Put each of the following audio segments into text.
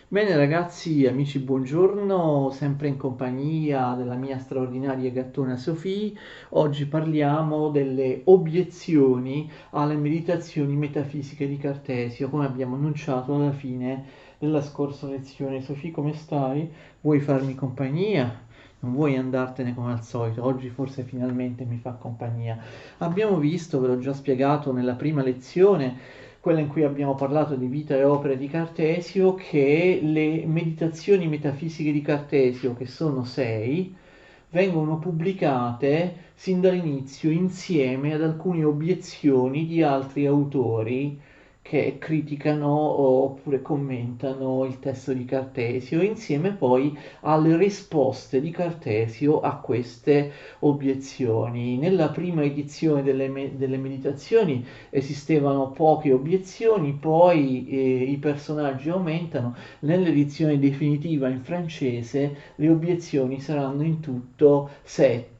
Bene ragazzi, amici, buongiorno, sempre in compagnia della mia straordinaria gattona Sofì. Oggi parliamo delle obiezioni alle meditazioni metafisiche di Cartesio, come abbiamo annunciato alla fine della scorsa lezione. Sofì, come stai? Vuoi farmi compagnia? Non vuoi andartene come al solito? Oggi forse finalmente mi fa compagnia. Abbiamo visto, ve l'ho già spiegato nella prima lezione, quella in cui abbiamo parlato di vita e opere di Cartesio, che le meditazioni metafisiche di Cartesio, che sono 6, vengono pubblicate sin dall'inizio insieme ad alcune obiezioni di altri autori che criticano oppure commentano il testo di Cartesio, insieme poi alle risposte di Cartesio a queste obiezioni. Nella prima edizione delle meditazioni esistevano poche obiezioni, poi i personaggi aumentano. Nell'edizione definitiva in francese le obiezioni saranno in tutto 7.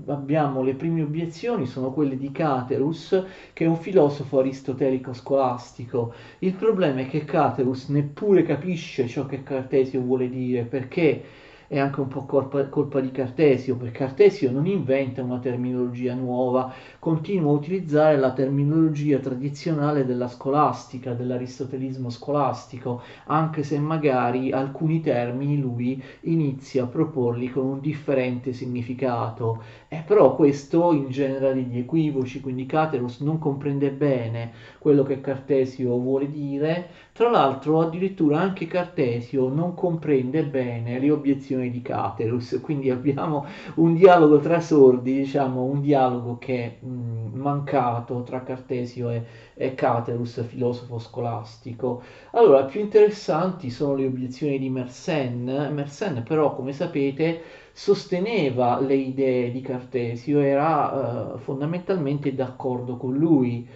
Abbiamo le prime obiezioni, sono quelle di Caterus, che è un filosofo aristotelico scolastico. Il problema è che Caterus neppure capisce ciò che Cartesio vuole dire, perché è anche un po' colpa di Cartesio, perché Cartesio non inventa una terminologia nuova, continua a utilizzare la terminologia tradizionale della scolastica, dell'aristotelismo scolastico, anche se magari alcuni termini lui inizia a proporli con un differente significato. Però questo ingenera degli equivoci, quindi Caterus non comprende bene quello che Cartesio vuole dire. Tra l'altro, addirittura anche Cartesio non comprende bene le obiezioni di Caterus, quindi abbiamo un dialogo tra sordi, diciamo, un dialogo che è mancato tra Cartesio e Caterus, filosofo scolastico. Allora, più interessanti sono le obiezioni di Mersenne. Mersenne, però, come sapete, sosteneva le idee di Cartesio, era fondamentalmente d'accordo con lui.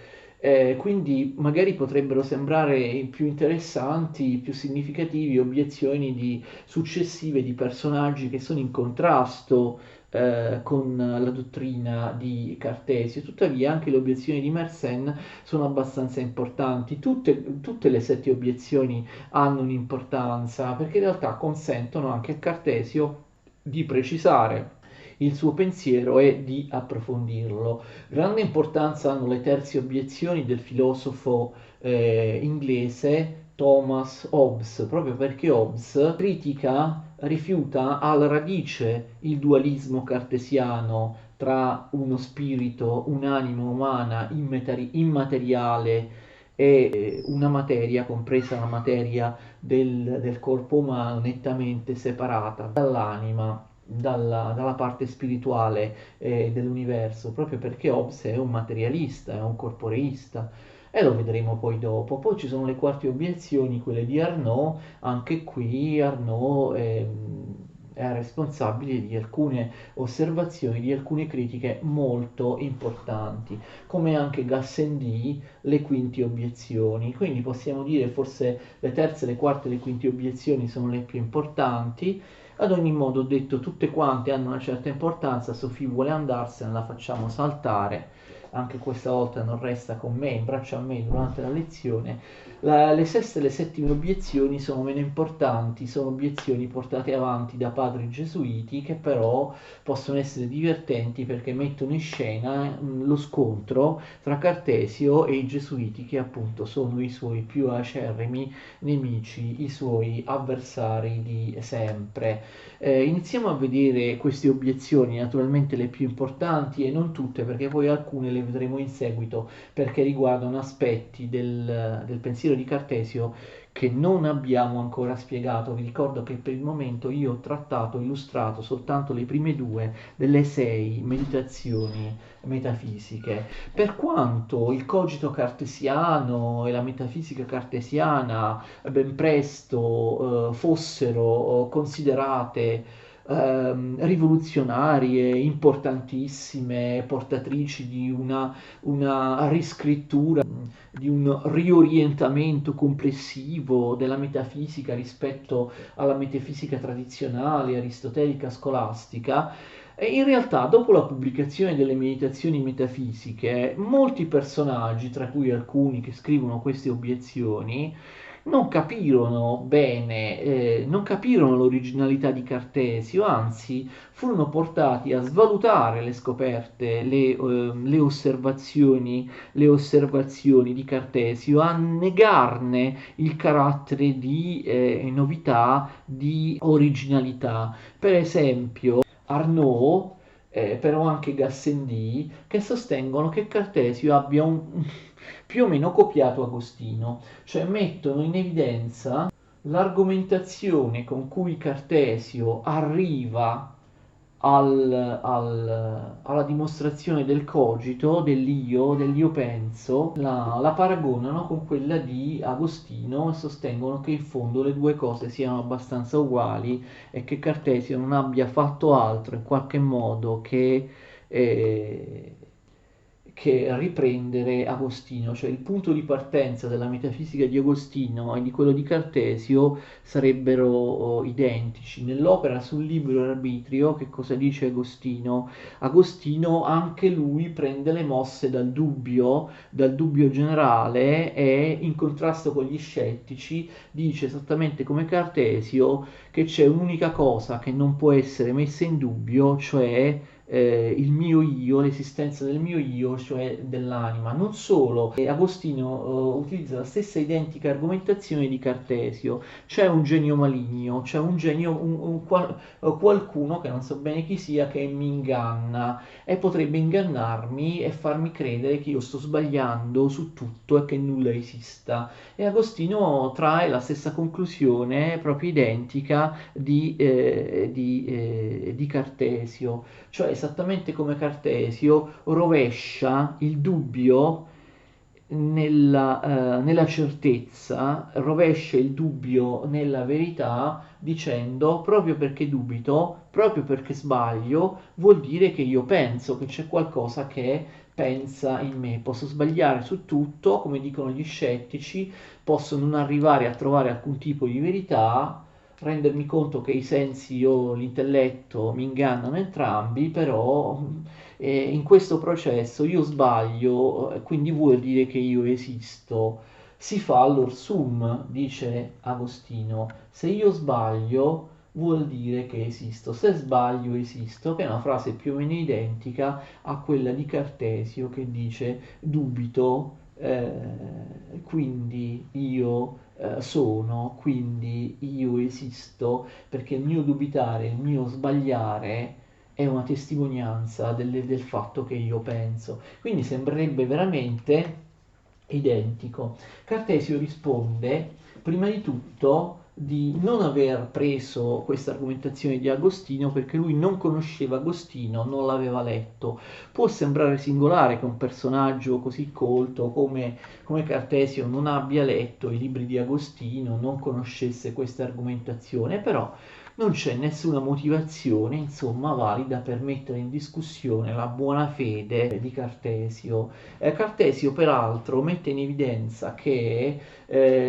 Quindi magari potrebbero sembrare più interessanti, più significativi obiezioni successive di personaggi che sono in contrasto con la dottrina di Cartesio. Tuttavia anche le obiezioni di Mersenne sono abbastanza importanti. Tutte le 7 obiezioni hanno un'importanza perché in realtà consentono anche a Cartesio di precisare il suo pensiero e di approfondirlo. Grande importanza hanno le terze obiezioni del filosofo inglese Thomas Hobbes, proprio perché Hobbes rifiuta alla radice il dualismo cartesiano tra uno spirito, un'anima umana immateriale e una materia, compresa la materia del corpo umano, nettamente separata dall'anima, dalla parte spirituale dell'universo, proprio perché Hobbes è un materialista, è un corporeista. E lo vedremo poi dopo. Poi ci sono le quarte obiezioni, quelle di Arnaud. Anche qui Arnaud è responsabile di alcune osservazioni, di alcune critiche molto importanti, come anche Gassendi, le quinte obiezioni. Quindi possiamo dire forse le terze, le quarte e le quinte obiezioni sono le più importanti. Ad ogni modo, ho detto, tutte quante hanno una certa importanza. Sofì vuole andarsene, la facciamo saltare. Anche questa volta non resta con me, in braccio a me durante la lezione. Le seste e le settime obiezioni sono meno importanti, sono obiezioni portate avanti da padri gesuiti che però possono essere divertenti perché mettono in scena lo scontro tra Cartesio e i gesuiti, che appunto sono i suoi più acerrimi nemici, i suoi avversari di sempre. Iniziamo a vedere queste obiezioni, naturalmente le più importanti e non tutte, perché poi alcune le vedremo in seguito, perché riguardano aspetti del pensiero di Cartesio che non abbiamo ancora spiegato. Vi ricordo che per il momento io ho trattato, illustrato soltanto le prime due delle 6 meditazioni metafisiche. Per quanto il cogito cartesiano e la metafisica cartesiana ben presto fossero considerate rivoluzionarie, importantissime, portatrici di una riscrittura, di un riorientamento complessivo della metafisica rispetto alla metafisica tradizionale, aristotelica, scolastica. E in realtà, dopo la pubblicazione delle meditazioni metafisiche, molti personaggi, tra cui alcuni che scrivono queste obiezioni, non capirono bene, non capirono l'originalità di Cartesio, anzi furono portati a svalutare le scoperte, le osservazioni di Cartesio, a negarne il carattere di novità, di originalità. Per esempio, Arnaud, però anche Gassendi, che sostengono che Cartesio abbia più o meno copiato Agostino, cioè mettono in evidenza l'argomentazione con cui Cartesio arriva alla dimostrazione del cogito, dell'io penso, la paragonano con quella di Agostino e sostengono che in fondo le due cose siano abbastanza uguali e che Cartesio non abbia fatto altro in qualche modo eh, che riprendere Agostino, cioè il punto di partenza della metafisica di Agostino e di quello di Cartesio sarebbero identici. Nell'opera sul libero arbitrio, che cosa dice Agostino? Agostino anche lui prende le mosse dal dubbio generale e in contrasto con gli scettici dice esattamente come Cartesio che c'è un'unica cosa che non può essere messa in dubbio, cioè il mio io, l'esistenza del mio io, cioè dell'anima. Non solo, Agostino utilizza la stessa identica argomentazione di Cartesio, c'è un genio maligno, c'è un genio, qualcuno che non so bene chi sia, che mi inganna e potrebbe ingannarmi e farmi credere che io sto sbagliando su tutto e che nulla esista. E Agostino trae la stessa conclusione, proprio identica, di Cartesio, cioè esattamente come Cartesio rovescia il dubbio nella certezza, rovescia il dubbio nella verità, dicendo proprio perché dubito, proprio perché sbaglio, vuol dire che io penso che c'è qualcosa che pensa in me. Posso sbagliare su tutto, come dicono gli scettici, posso non arrivare a trovare alcun tipo di verità, rendermi conto che i sensi o l'intelletto mi ingannano entrambi, però in questo processo io sbaglio, quindi vuol dire che io esisto. Si fa all'orsum, dice Agostino. Se io sbaglio, vuol dire che esisto. Se sbaglio, esisto, che è una frase più o meno identica a quella di Cartesio che dice dubito, quindi io sono, quindi io esisto, perché il mio dubitare, il mio sbagliare è una testimonianza del fatto che io penso. Quindi sembrerebbe veramente identico. Cartesio risponde, prima di tutto, di non aver preso questa argomentazione di Agostino perché lui non conosceva Agostino, non l'aveva letto. Può sembrare singolare che un personaggio così colto come Cartesio non abbia letto i libri di Agostino, non conoscesse questa argomentazione, però non c'è nessuna motivazione, insomma, valida per mettere in discussione la buona fede di Cartesio. Cartesio, peraltro, mette in evidenza che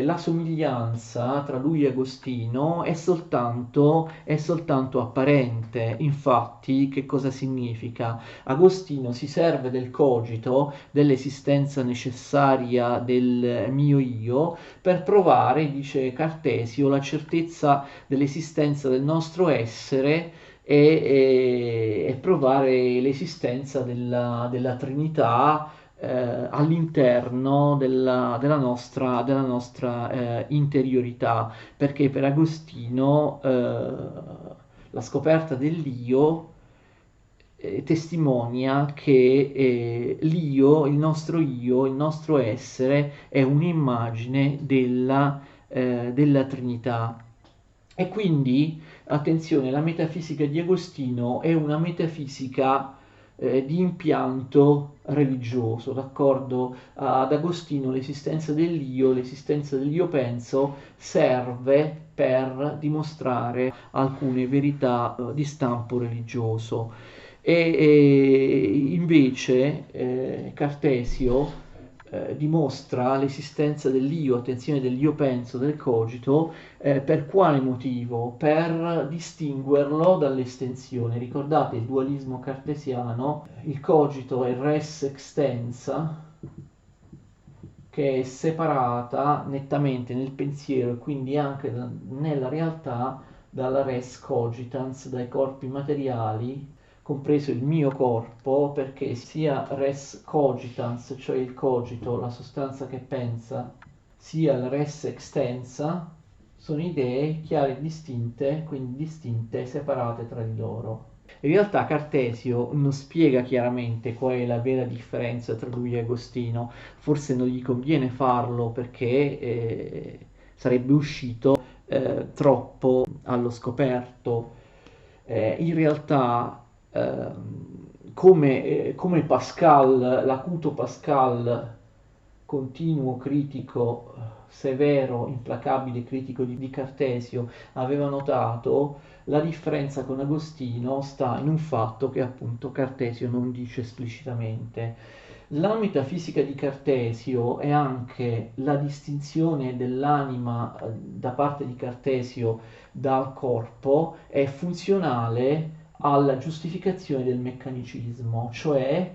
la somiglianza tra lui e Agostino è soltanto apparente. Infatti, che cosa significa? Agostino si serve del cogito, dell'esistenza necessaria del mio io, per provare, dice Cartesio, la certezza dell'esistenza del nostro essere e provare l'esistenza della Trinità all'interno della nostra interiorità, perché per Agostino la scoperta dell'io testimonia che io, il nostro essere, è un'immagine della Trinità. E quindi, attenzione, la metafisica di Agostino è una metafisica di impianto religioso, d'accordo? Ad Agostino l'esistenza dell'io penso, serve per dimostrare alcune verità di stampo religioso. Invece Cartesio dimostra l'esistenza dell'io, attenzione, dell'io penso, del cogito, per quale motivo? Per distinguerlo dall'estensione. Ricordate il dualismo cartesiano, il cogito è res extensa, che è separata nettamente nel pensiero e quindi anche nella realtà dalla res cogitans, dai corpi materiali, compreso il mio corpo, perché sia res cogitans, cioè il cogito, la sostanza che pensa, sia il res extensa, sono idee chiare e distinte, quindi distinte, separate tra di loro. In realtà Cartesio non spiega chiaramente qual è la vera differenza tra lui e Agostino, forse non gli conviene farlo perché sarebbe uscito troppo allo scoperto. In realtà, come Pascal, l'acuto Pascal, continuo critico, severo, implacabile critico di Cartesio, aveva notato, la differenza con Agostino sta in un fatto che appunto Cartesio non dice esplicitamente. La metafisica di Cartesio è anche la distinzione dell'anima da parte di Cartesio dal corpo, è funzionale alla giustificazione del meccanicismo, cioè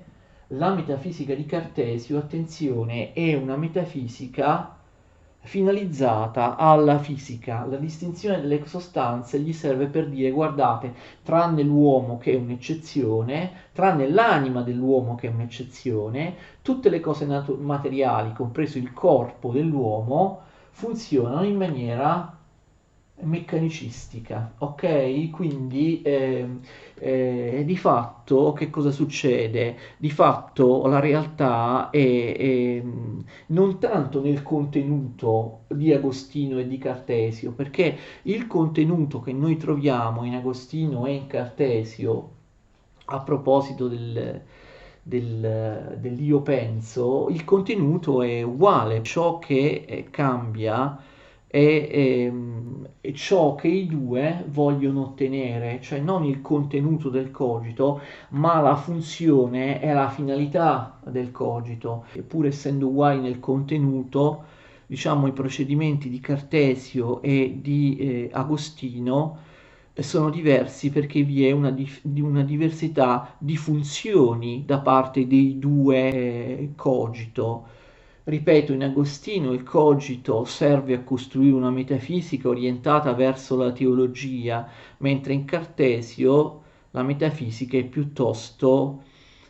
la metafisica di Cartesio, attenzione, è una metafisica finalizzata alla fisica. La distinzione delle sostanze gli serve per dire guardate, tranne l'uomo che è un'eccezione, tranne l'anima dell'uomo che è un'eccezione, tutte le cose materiali, compreso il corpo dell'uomo, funzionano in maniera meccanicistica, ok? Quindi di fatto che cosa succede? Di fatto la realtà è non tanto nel contenuto di Agostino e di Cartesio, perché il contenuto che noi troviamo in Agostino e in Cartesio a proposito dell'io penso, il contenuto è uguale, ciò che cambia è ciò che i due vogliono ottenere, cioè non il contenuto del cogito, ma la funzione e la finalità del cogito. Pur essendo uguali nel contenuto, diciamo i procedimenti di Cartesio e di Agostino sono diversi perché vi è una diversità di funzioni da parte dei due cogito. Ripeto, in Agostino il cogito serve a costruire una metafisica orientata verso la teologia, mentre in Cartesio la metafisica è piuttosto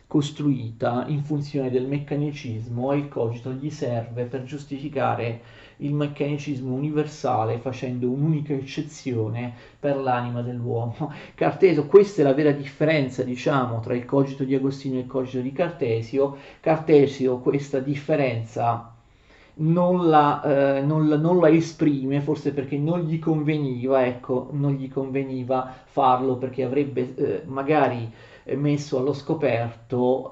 costruita in funzione del meccanicismo e il cogito gli serve per giustificare il meccanicismo universale facendo un'unica eccezione per l'anima dell'uomo. Cartesio, questa è la vera differenza, diciamo, tra il cogito di Agostino e il cogito di Cartesio. Cartesio questa differenza non la esprime, forse perché non gli conveniva, ecco, non gli conveniva farlo perché avrebbe magari messo allo scoperto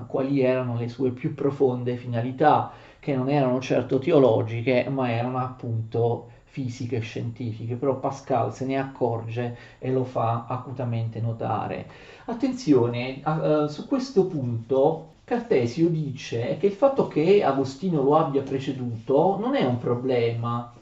quali erano le sue più profonde finalità, che non erano certo teologiche, ma erano appunto fisiche e scientifiche. Però Pascal se ne accorge e lo fa acutamente notare. Attenzione, su questo punto Cartesio dice che il fatto che Agostino lo abbia preceduto non è un problema,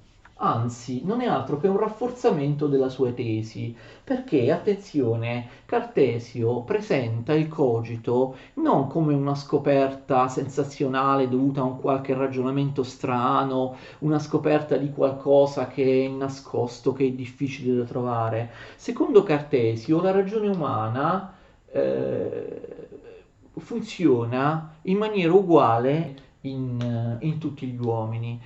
anzi, non è altro che un rafforzamento della sua tesi, perché, attenzione, Cartesio presenta il cogito non come una scoperta sensazionale dovuta a un qualche ragionamento strano, una scoperta di qualcosa che è nascosto, che è difficile da trovare. Secondo Cartesio, la ragione umana funziona in maniera uguale in tutti gli uomini.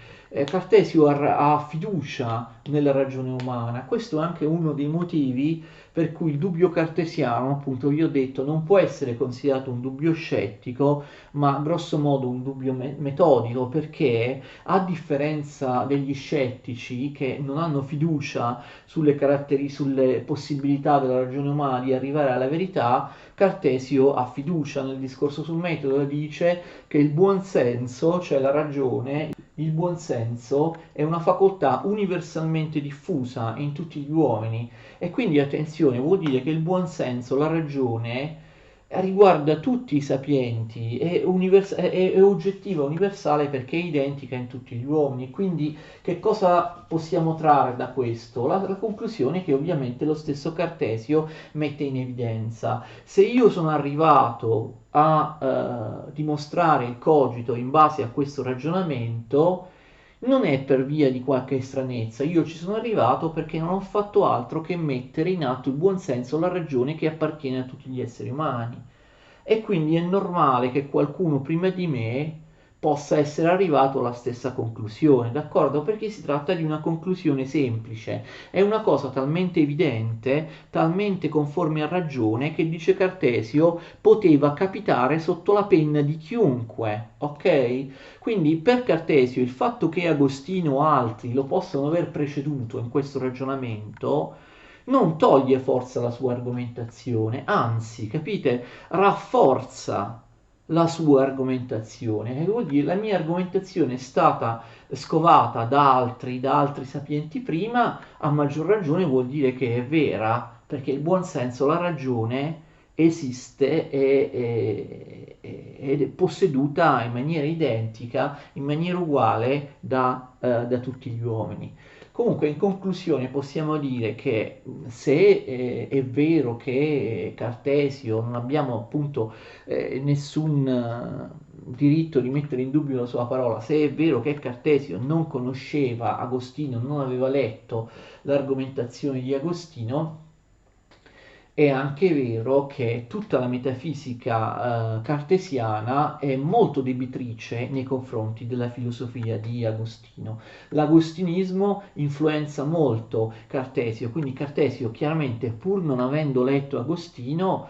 Cartesio ha fiducia nella ragione umana, questo è anche uno dei motivi per cui il dubbio cartesiano, appunto, vi ho detto, non può essere considerato un dubbio scettico, ma grosso modo un dubbio metodico, perché a differenza degli scettici che non hanno fiducia sulle possibilità della ragione umana di arrivare alla verità, Cartesio ha fiducia nel discorso sul metodo e dice che il buon senso, cioè la ragione, il buon senso è una facoltà universalmente diffusa in tutti gli uomini e quindi attenzione, vuol dire che il buon senso, la ragione, riguarda tutti i sapienti, è oggettiva, universale perché è identica in tutti gli uomini. Quindi che cosa possiamo trarre da questo? La conclusione che ovviamente lo stesso Cartesio mette in evidenza. Se io sono arrivato a dimostrare il cogito in base a questo ragionamento, non è per via di qualche stranezza, io ci sono arrivato perché non ho fatto altro che mettere in atto il buonsenso, la ragione che appartiene a tutti gli esseri umani. E quindi è normale che qualcuno prima di me possa essere arrivato alla stessa conclusione, d'accordo? Perché si tratta di una conclusione semplice, è una cosa talmente evidente, talmente conforme a ragione, che dice Cartesio poteva capitare sotto la penna di chiunque, ok? Quindi per Cartesio il fatto che Agostino o altri lo possano aver preceduto in questo ragionamento non toglie forza alla sua argomentazione, anzi, capite, rafforza la sua argomentazione. Che vuol dire la mia argomentazione è stata scovata da altri sapienti prima, a maggior ragione vuol dire che è vera, perché il buonsenso, la ragione esiste ed è posseduta in maniera identica, in maniera uguale da tutti gli uomini. Comunque, in conclusione, possiamo dire che se è vero che Cartesio non abbiamo appunto nessun diritto di mettere in dubbio la sua parola, se è vero che Cartesio non conosceva Agostino, non aveva letto l'argomentazione di Agostino, è anche vero che tutta la metafisica cartesiana è molto debitrice nei confronti della filosofia di Agostino. L'agostinismo influenza molto Cartesio, quindi Cartesio chiaramente, pur non avendo letto Agostino,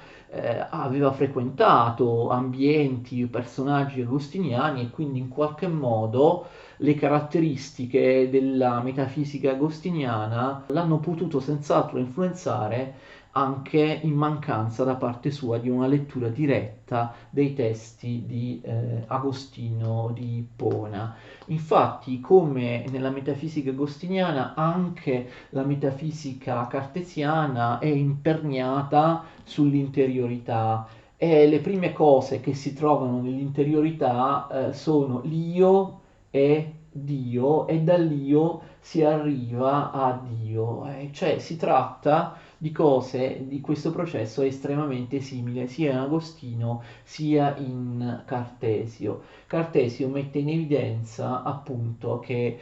aveva frequentato ambienti, personaggi agostiniani, e quindi in qualche modo le caratteristiche della metafisica agostiniana l'hanno potuto senz'altro influenzare, anche in mancanza da parte sua di una lettura diretta dei testi di Agostino di Ippona. Infatti, come nella metafisica agostiniana, anche la metafisica cartesiana è imperniata sull'interiorità, e le prime cose che si trovano nell'interiorità sono l'io e Dio, e dall'io si arriva a Dio. Cioè si tratta di cose, di questo processo è estremamente simile sia in Agostino sia in Cartesio. Cartesio mette in evidenza appunto che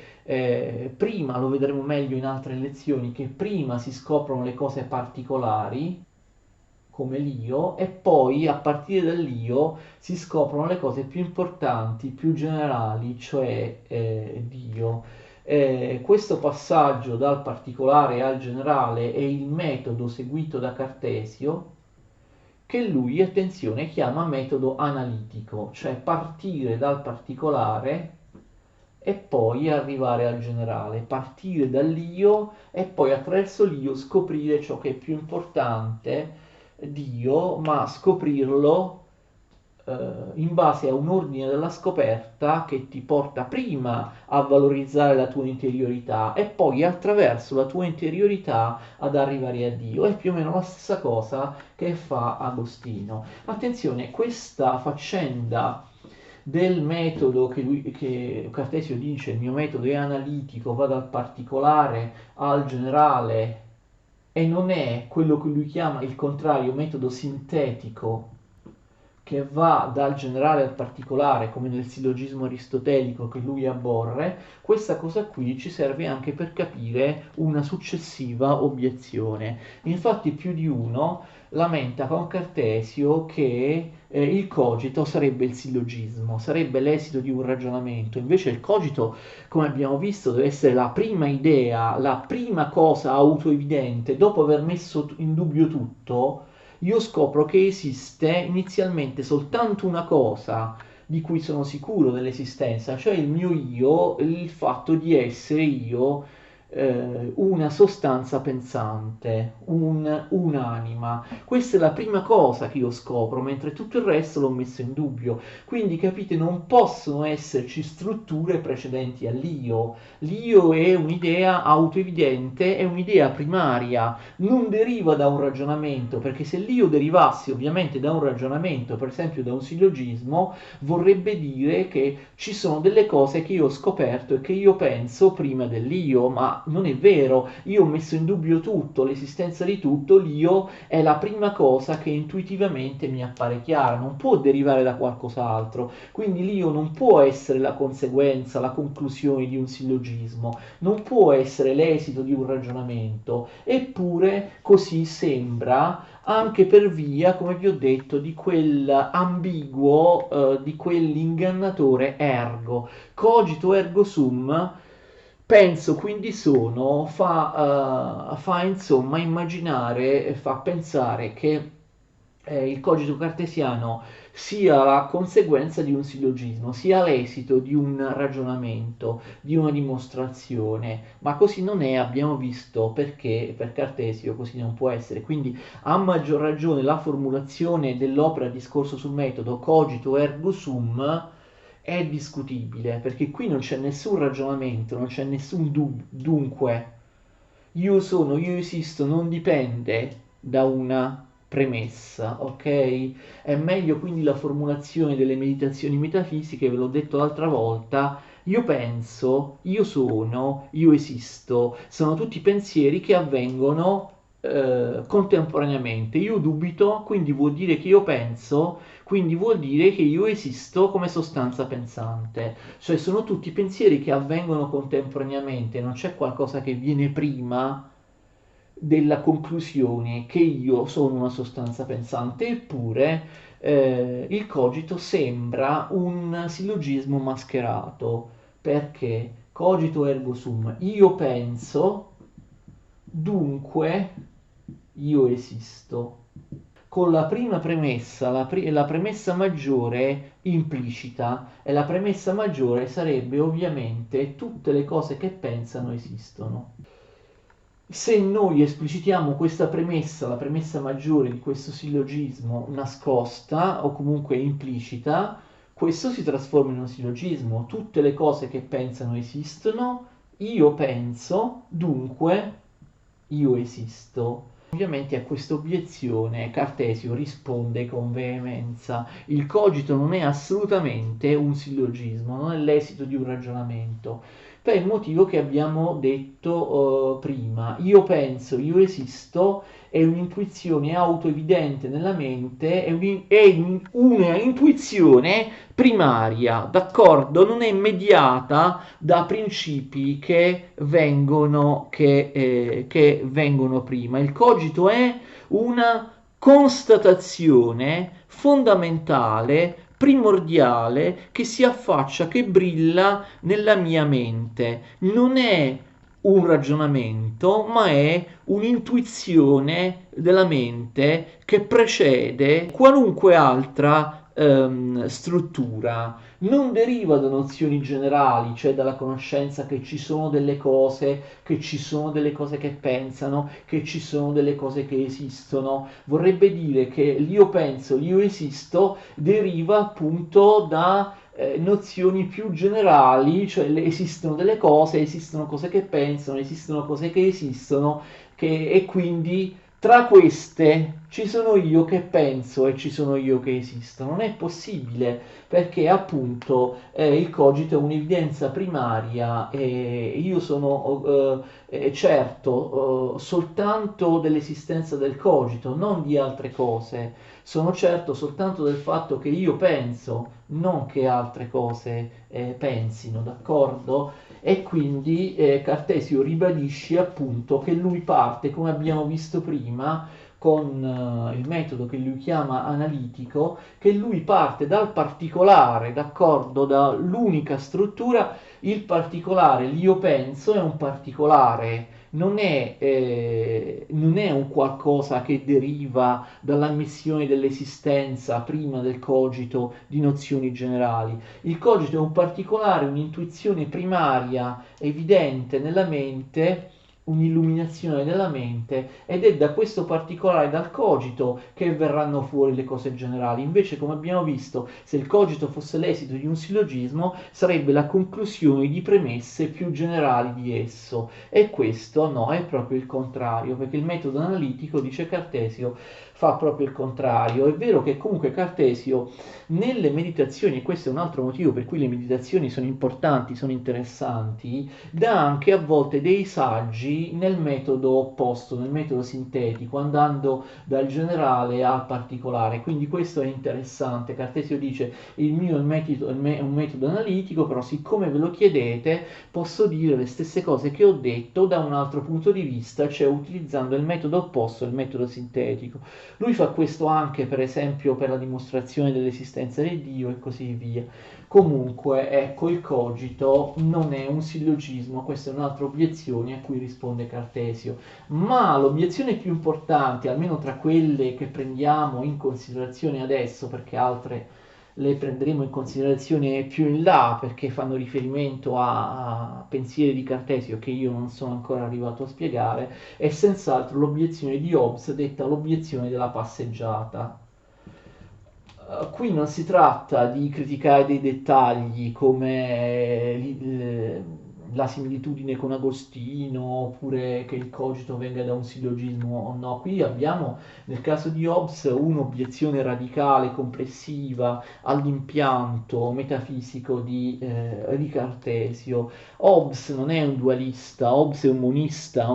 prima, lo vedremo meglio in altre lezioni, che prima si scoprono le cose particolari come l'io, e poi a partire dall'io si scoprono le cose più importanti, più generali, cioè Dio. Questo passaggio dal particolare al generale è il metodo seguito da Cartesio, che lui, attenzione, chiama metodo analitico, cioè partire dal particolare e poi arrivare al generale, partire dall'io e poi attraverso l'io scoprire ciò che è più importante, Dio, ma scoprirlo in base a un ordine della scoperta che ti porta prima a valorizzare la tua interiorità e poi attraverso la tua interiorità ad arrivare a Dio. È più o meno la stessa cosa che fa Agostino. Attenzione, questa faccenda del metodo che Cartesio dice: il mio metodo è analitico, va dal particolare al generale, e non è quello che lui chiama il contrario, metodo sintetico, che va dal generale al particolare, come nel sillogismo aristotelico che lui aborre. Questa cosa qui ci serve anche per capire una successiva obiezione. Infatti più di uno lamenta con Cartesio che il cogito sarebbe il sillogismo, sarebbe l'esito di un ragionamento. Invece il cogito, come abbiamo visto, deve essere la prima idea, la prima cosa autoevidente. Dopo aver messo in dubbio tutto, io scopro che esiste inizialmente soltanto una cosa di cui sono sicuro dell'esistenza, cioè il mio io, il fatto di essere io, una sostanza pensante, un'anima. Questa è la prima cosa che io scopro, mentre tutto il resto l'ho messo in dubbio. Quindi capite, non possono esserci strutture precedenti all'io. L'io è un'idea autoevidente, è un'idea primaria, non deriva da un ragionamento, perché se l'io derivasse ovviamente da un ragionamento, per esempio da un sillogismo, vorrebbe dire che ci sono delle cose che io ho scoperto e che io penso prima dell'io, ma non è vero. Io ho messo in dubbio tutto, l'esistenza di tutto, l'io è la prima cosa che intuitivamente mi appare chiara, non può derivare da qualcos'altro, quindi l'io non può essere la conseguenza, la conclusione di un sillogismo, non può essere l'esito di un ragionamento, eppure così sembra anche per via, come vi ho detto, di quell'ambiguo, di quell'ingannatore ergo. Cogito ergo sum, penso quindi sono, fa insomma immaginare, fa pensare che il cogito cartesiano sia la conseguenza di un sillogismo, sia l'esito di un ragionamento, di una dimostrazione, ma così non è, abbiamo visto perché per Cartesio così non può essere. Quindi a maggior ragione la formulazione dell'opera Discorso sul metodo cogito ergo sum è discutibile, perché qui non c'è nessun ragionamento, non c'è nessun dunque. Io sono, io esisto, non dipende da una premessa, ok? È meglio quindi la formulazione delle meditazioni metafisiche, ve l'ho detto l'altra volta, io penso, io sono, io esisto, sono tutti pensieri che avvengono contemporaneamente. Io dubito, quindi vuol dire che io penso, quindi vuol dire che io esisto come sostanza pensante. Cioè sono tutti pensieri che avvengono contemporaneamente, non c'è qualcosa che viene prima della conclusione che io sono una sostanza pensante, eppure il cogito sembra un sillogismo mascherato, perché cogito ergo sum, io penso, dunque io esisto. Con la prima premessa, la premessa maggiore implicita, e la premessa maggiore sarebbe ovviamente tutte le cose che pensano esistono. Se noi esplicitiamo questa premessa, la premessa maggiore di questo sillogismo nascosta o comunque implicita, questo si trasforma in un sillogismo. Tutte le cose che pensano esistono, io penso, dunque io esisto. Ovviamente a questa obiezione Cartesio risponde con veemenza: il cogito non è assolutamente un sillogismo, non è l'esito di un ragionamento, per il motivo che abbiamo detto prima. Io penso, io esisto, è un'intuizione autoevidente nella mente, è una intuizione primaria, d'accordo? Non è mediata da principi che vengono prima. Il cogito è una constatazione fondamentale, primordiale, che si affaccia, che brilla nella mia mente. Non è un ragionamento, ma è un'intuizione della mente che precede qualunque altra struttura. Non deriva da nozioni generali, cioè dalla conoscenza che ci sono delle cose, che ci sono delle cose che pensano, che ci sono delle cose che esistono. Vorrebbe dire che l'io penso, l'io esisto, deriva appunto da nozioni più generali, cioè esistono cose che pensano, esistono cose che esistono, e quindi tra queste ci sono io che penso e ci sono io che esisto. Non è possibile, perché appunto il cogito è un'evidenza primaria e io sono certo soltanto dell'esistenza del cogito, non di altre cose. Sono certo soltanto del fatto che io penso, non che altre cose pensino, d'accordo? E quindi Cartesio ribadisce appunto che lui parte, come abbiamo visto prima, con il metodo che lui chiama analitico, che lui parte dal particolare, d'accordo, dall'unica struttura. Il particolare, l'io penso, è un particolare non è un qualcosa che deriva dall'ammissione dell'esistenza prima del cogito di nozioni generali. Il cogito è un particolare, un'intuizione primaria, evidente nella mente, un'illuminazione della mente, ed è da questo particolare, dal cogito, che verranno fuori le cose generali. Invece, come abbiamo visto, se il cogito fosse l'esito di un sillogismo, sarebbe la conclusione di premesse più generali di esso. E questo no, è proprio il contrario, perché il metodo analitico, dice Cartesio, fa proprio il contrario. È vero che comunque Cartesio nelle meditazioni, e questo è un altro motivo per cui le meditazioni sono importanti, sono interessanti, dà anche a volte dei saggi nel metodo opposto, nel metodo sintetico, andando dal generale al particolare. Quindi questo è interessante. Cartesio dice: il mio è un metodo analitico, però siccome ve lo chiedete, posso dire le stesse cose che ho detto da un altro punto di vista, cioè utilizzando il metodo opposto, il metodo sintetico. Lui fa questo anche, per esempio, per la dimostrazione dell'esistenza di Dio e così via. Comunque, ecco, il cogito non è un sillogismo, questa è un'altra obiezione a cui risponde Cartesio. Ma l'obiezione più importante, almeno tra quelle che prendiamo in considerazione adesso, perché altre le prenderemo in considerazione più in là, perché fanno riferimento a pensieri di Cartesio che io non sono ancora arrivato a spiegare, è senz'altro l'obiezione di Hobbes, detta l'obiezione della passeggiata. Qui non si tratta di criticare dei dettagli come la similitudine con Agostino, oppure che il cogito venga da un sillogismo o no. Qui abbiamo, nel caso di Hobbes, un'obiezione radicale, complessiva all'impianto metafisico di Cartesio. Hobbes non è un dualista, Hobbes è un monista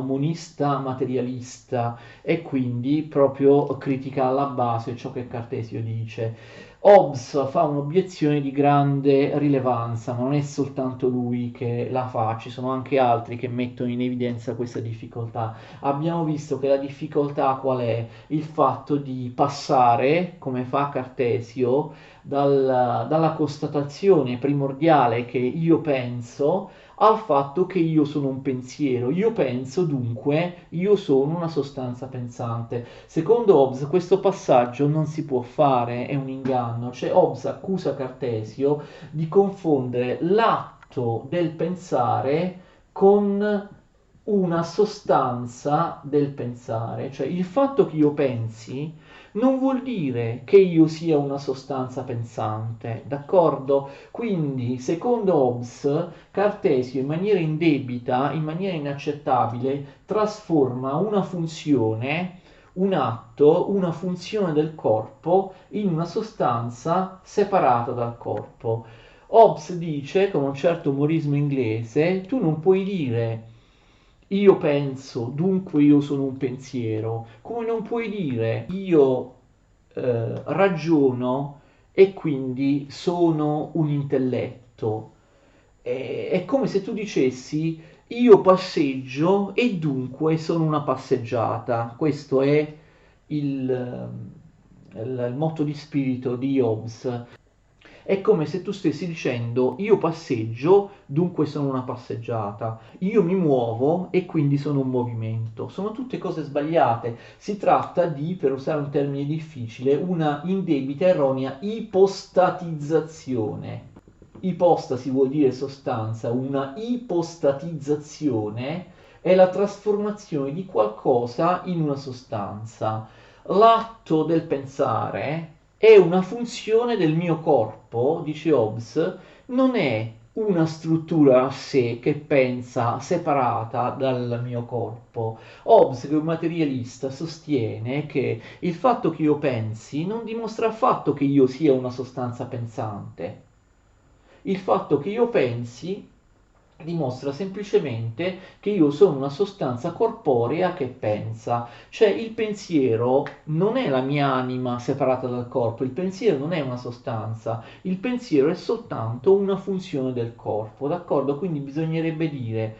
materialista, e quindi proprio critica alla base ciò che Cartesio dice. Hobbes fa un'obiezione di grande rilevanza, ma non è soltanto lui che la fa, ci sono anche altri che mettono in evidenza questa difficoltà. Abbiamo visto che la difficoltà qual è? Il fatto di passare, come fa Cartesio, dalla constatazione primordiale che io penso al fatto che io sono un pensiero. Io penso, dunque io sono una sostanza pensante. Secondo Hobbes questo passaggio non si può fare, è un inganno. Cioè Hobbes accusa Cartesio di confondere l'atto del pensare con una sostanza del pensare. Cioè il fatto che io pensi non vuol dire che io sia una sostanza pensante, d'accordo? Quindi, secondo Hobbes, Cartesio in maniera indebita, in maniera inaccettabile, trasforma una funzione, un atto, una funzione del corpo in una sostanza separata dal corpo. Hobbes dice, con un certo umorismo inglese, tu non puoi dire io penso, dunque io sono un pensiero, come non puoi dire io ragiono e quindi sono un intelletto. È come se tu dicessi io passeggio e dunque sono una passeggiata. Questo è il, il motto di spirito di Hobbes. È come se tu stessi dicendo io passeggio, dunque sono una passeggiata, io mi muovo e quindi sono un movimento. Sono tutte cose sbagliate. Si tratta di, per usare un termine difficile, una indebita erronea ipostatizzazione. Ipostasi vuol dire sostanza, una ipostatizzazione è la trasformazione di qualcosa in una sostanza. L'atto del pensare è una funzione del mio corpo, dice Hobbes, non è una struttura a sé che pensa separata dal mio corpo. Hobbes, che è un materialista, sostiene che il fatto che io pensi non dimostra affatto che io sia una sostanza pensante. Il fatto che io pensi dimostra semplicemente che io sono una sostanza corporea che pensa, cioè il pensiero non è la mia anima separata dal corpo, il pensiero non è una sostanza, il pensiero è soltanto una funzione del corpo, d'accordo? Quindi bisognerebbe dire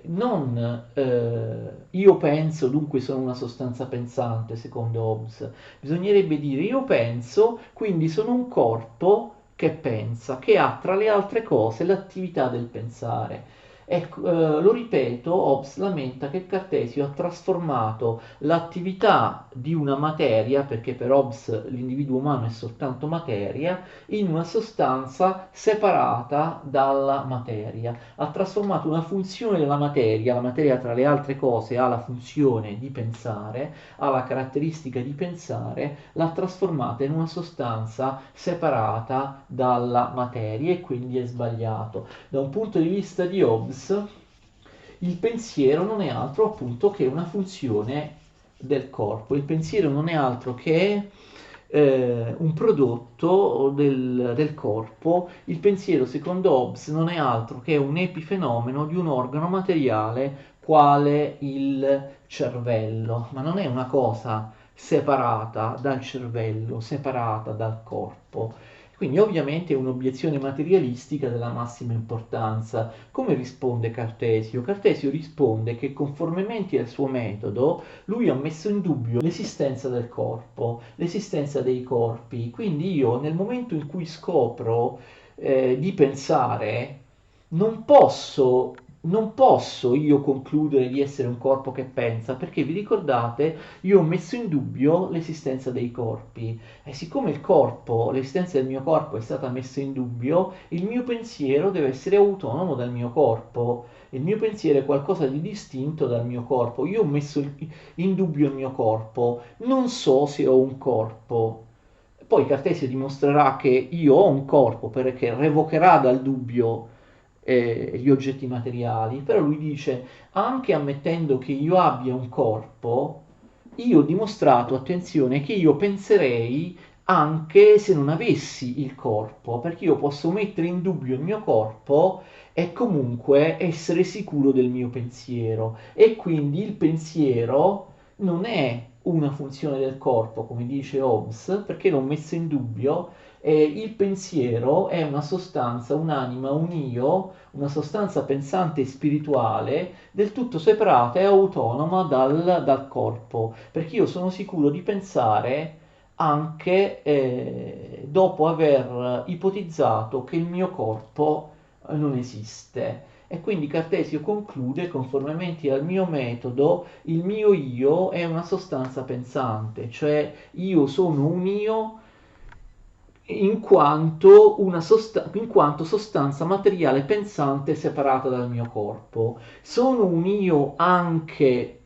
non io penso, dunque sono una sostanza pensante, secondo Hobbes, bisognerebbe dire io penso, quindi sono un corpo che pensa, che ha tra le altre cose l'attività del pensare. Lo ripeto, Hobbes lamenta che Cartesio ha trasformato l'attività di una materia, perché per Hobbes l'individuo umano è soltanto materia, in una sostanza separata dalla materia. Ha trasformato una funzione della materia, la materia tra le altre cose ha la funzione di pensare, ha la caratteristica di pensare, l'ha trasformata in una sostanza separata dalla materia e quindi è sbagliato. Da un punto di vista di Hobbes, il pensiero non è altro appunto che una funzione del corpo. Il pensiero non è altro che un prodotto del corpo. Il pensiero, secondo Hobbes, non è altro che un epifenomeno di un organo materiale quale il cervello, ma non è una cosa separata dal cervello, separata dal corpo. Quindi ovviamente è un'obiezione materialistica della massima importanza. Come risponde Cartesio? Cartesio risponde che conformemente al suo metodo lui ha messo in dubbio l'esistenza del corpo, l'esistenza dei corpi. Quindi io nel momento in cui scopro di pensare non posso, non posso io concludere di essere un corpo che pensa, perché vi ricordate, io ho messo in dubbio l'esistenza dei corpi. E siccome il corpo, l'esistenza del mio corpo è stata messa in dubbio, il mio pensiero deve essere autonomo dal mio corpo. Il mio pensiero è qualcosa di distinto dal mio corpo. Io ho messo in dubbio il mio corpo, non so se ho un corpo. Poi Cartesio dimostrerà che io ho un corpo perché revocherà dal dubbio gli oggetti materiali, però lui dice, anche ammettendo che io abbia un corpo, io ho dimostrato, attenzione, che io penserei anche se non avessi il corpo, perché io posso mettere in dubbio il mio corpo e comunque essere sicuro del mio pensiero. E quindi il pensiero non è una funzione del corpo, come dice Hobbes, perché l'ho messo in dubbio. Il pensiero è una sostanza, un'anima, un io, una sostanza pensante e spirituale del tutto separata e autonoma dal corpo, perché io sono sicuro di pensare anche dopo aver ipotizzato che il mio corpo non esiste. E quindi Cartesio conclude, conformemente al mio metodo, il mio io è una sostanza pensante, cioè io sono un io in quanto sostanza materiale pensante separata dal mio corpo. Sono un io anche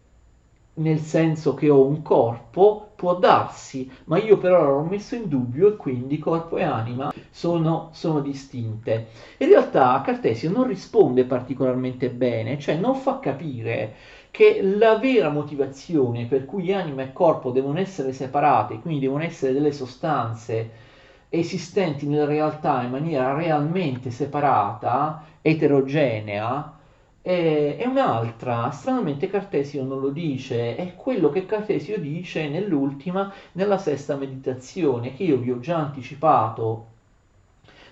nel senso che ho un corpo, può darsi, ma io per ora l'ho messo in dubbio e quindi corpo e anima sono distinte. In realtà Cartesio non risponde particolarmente bene, cioè non fa capire che la vera motivazione per cui anima e corpo devono essere separate, quindi devono essere delle sostanze esistenti nella realtà in maniera realmente separata, eterogenea, è un'altra. Stranamente Cartesio non lo dice, è quello che Cartesio dice nella sesta meditazione, che io vi ho già anticipato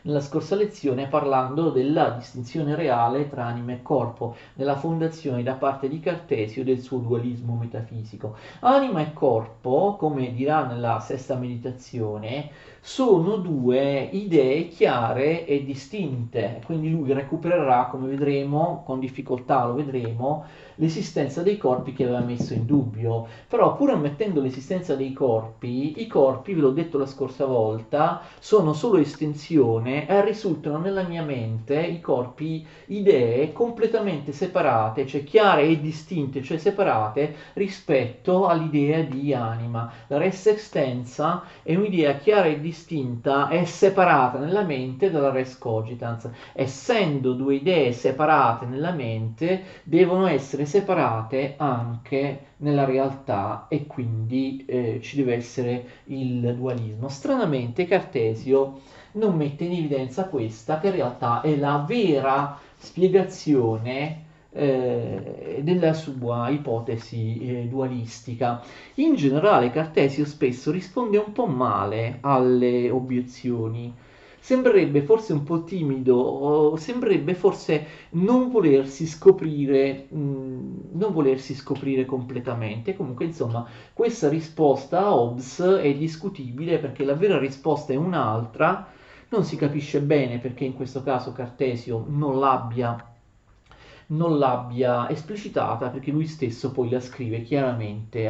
nella scorsa lezione parlando della distinzione reale tra anima e corpo, nella fondazione da parte di Cartesio del suo dualismo metafisico. Anima e corpo, come dirà nella sesta meditazione, sono due idee chiare e distinte, quindi lui recupererà, come vedremo, con difficoltà lo vedremo, l'esistenza dei corpi che aveva messo in dubbio. Però pur ammettendo l'esistenza dei corpi, i corpi, ve l'ho detto la scorsa volta, sono solo estensione e risultano nella mia mente i corpi idee completamente separate, cioè chiare e distinte, cioè separate rispetto all'idea di anima. La res extensa è un'idea chiara e distinta e separata nella mente dalla res cogitans. Essendo due idee separate nella mente, devono essere separate anche nella realtà e quindi ci deve essere il dualismo. Stranamente Cartesio non mette in evidenza questa, che in realtà è la vera spiegazione della sua ipotesi dualistica. In generale Cartesio spesso risponde un po' male alle obiezioni. Sembrerebbe forse un po' timido, o sembrerebbe forse non volersi scoprire completamente. Comunque, insomma, questa risposta a Hobbes è discutibile perché la vera risposta è un'altra. Non si capisce bene perché in questo caso Cartesio non l'abbia non l'abbia esplicitata, perché lui stesso poi la scrive chiaramente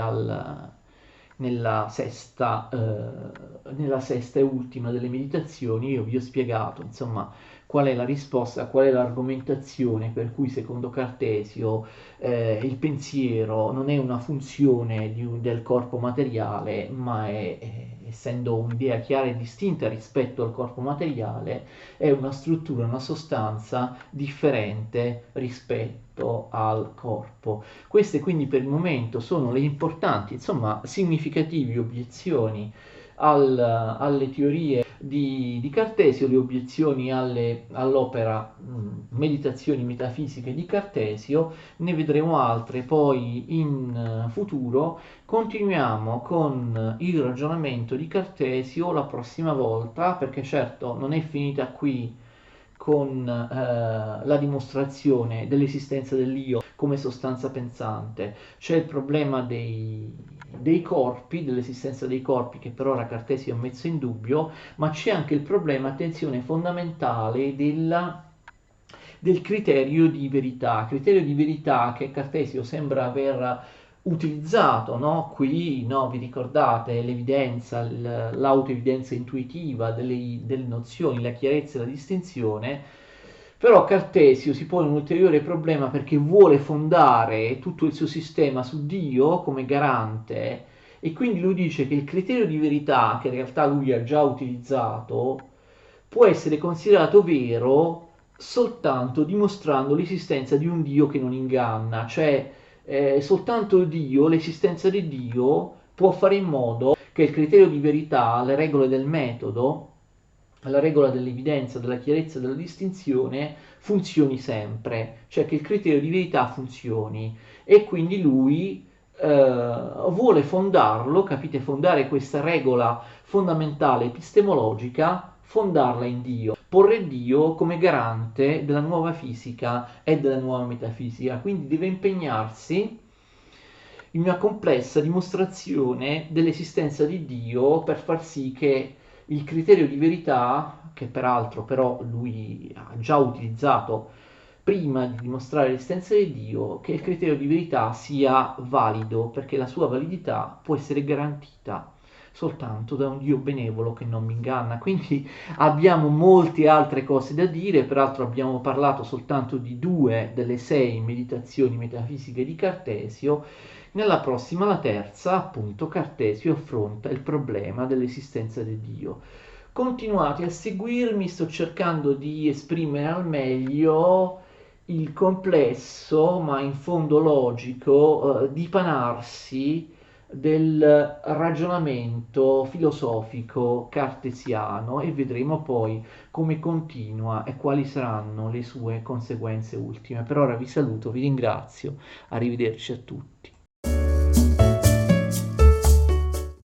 nella sesta e ultima delle meditazioni. Io vi ho spiegato, insomma, qual è la risposta, qual è l'argomentazione per cui secondo Cartesio il pensiero non è una funzione del corpo materiale, ma essendo un'idea chiara e distinta rispetto al corpo materiale, è una struttura, una sostanza differente rispetto al corpo. Queste quindi per il momento sono le importanti, insomma, significative obiezioni alle teorie di Cartesio, le obiezioni all'opera Meditazioni metafisiche di Cartesio. Ne vedremo altre poi in futuro. Continuiamo con il ragionamento di Cartesio la prossima volta, perché certo non è finita qui con la dimostrazione dell'esistenza dell'io come sostanza pensante. C'è il problema dei corpi, dell'esistenza dei corpi, che per ora Cartesio ha messo in dubbio, ma c'è anche il problema, attenzione, fondamentale del criterio di verità che Cartesio sembra aver utilizzato, no? Qui, no, vi ricordate l'evidenza, l'autoevidenza intuitiva delle nozioni, la chiarezza e la distinzione. Però Cartesio si pone un ulteriore problema perché vuole fondare tutto il suo sistema su Dio come garante, e quindi lui dice che il criterio di verità, che in realtà lui ha già utilizzato, può essere considerato vero soltanto dimostrando l'esistenza di un Dio che non inganna, cioè soltanto Dio, l'esistenza di Dio, può fare in modo che il criterio di verità, le regole del metodo, la regola dell'evidenza, della chiarezza, della distinzione funzioni sempre, cioè che il criterio di verità funzioni. E quindi lui vuole fondarlo, capite, fondare questa regola fondamentale epistemologica, fondarla in Dio, porre Dio come garante della nuova fisica e della nuova metafisica. Quindi deve impegnarsi in una complessa dimostrazione dell'esistenza di Dio per far sì che il criterio di verità, che peraltro però lui ha già utilizzato prima di dimostrare l'esistenza di Dio, che il criterio di verità sia valido, perché la sua validità può essere garantita soltanto da un Dio benevolo che non mi inganna. Quindi abbiamo molte altre cose da dire, peraltro abbiamo parlato soltanto di 2 delle 6 meditazioni metafisiche di Cartesio. Nella prossima, la terza, appunto, Cartesio affronta il problema dell'esistenza di Dio. Continuate a seguirmi, sto cercando di esprimere al meglio il complesso, ma in fondo logico, dipanarsi del ragionamento filosofico cartesiano, e vedremo poi come continua e quali saranno le sue conseguenze ultime. Per ora vi saluto, vi ringrazio, arrivederci a tutti.